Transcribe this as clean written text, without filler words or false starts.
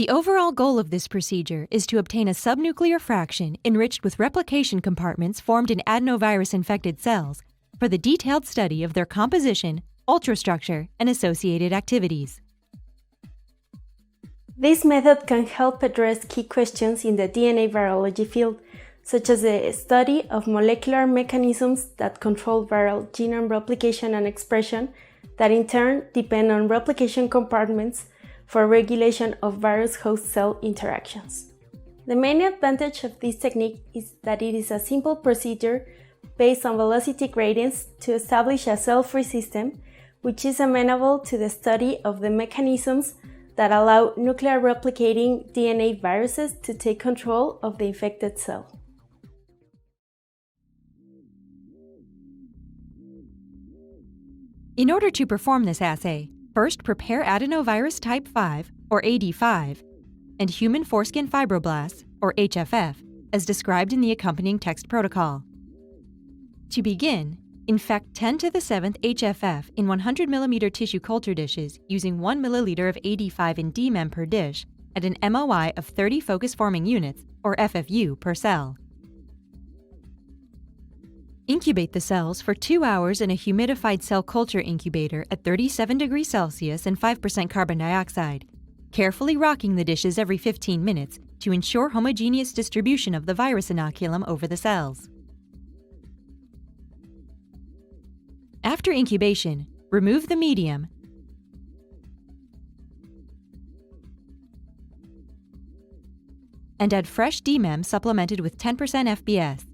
The overall goal of this procedure is to obtain a subnuclear fraction enriched with replication compartments formed in adenovirus-infected cells for the detailed study of their composition, ultrastructure, and associated activities. This method can help address key questions in the DNA virology field, such as the study of molecular mechanisms that control viral genome replication and expression that in turn depend on replication compartments for regulation of virus-host cell interactions. The main advantage of this technique is that it is a simple procedure based on velocity gradients to establish a cell-free system, which is amenable to the study of the mechanisms that allow nuclear replicating DNA viruses to take control of the infected cell. In order to perform this assay, first prepare adenovirus type 5, or AD5, and human foreskin fibroblasts, or HFF, as described in the accompanying text protocol. To begin, infect 10 to the 7th HFF in 100 mm tissue culture dishes using 1 ml of AD5 in DMEM per dish at an MOI of 30 focus-forming units, or FFU, per cell. Incubate the cells for 2 hours in a humidified cell culture incubator at 37 degrees Celsius and 5% carbon dioxide, carefully rocking the dishes every 15 minutes to ensure homogeneous distribution of the virus inoculum over the cells. After incubation, remove the medium and add fresh DMEM supplemented with 10% FBS.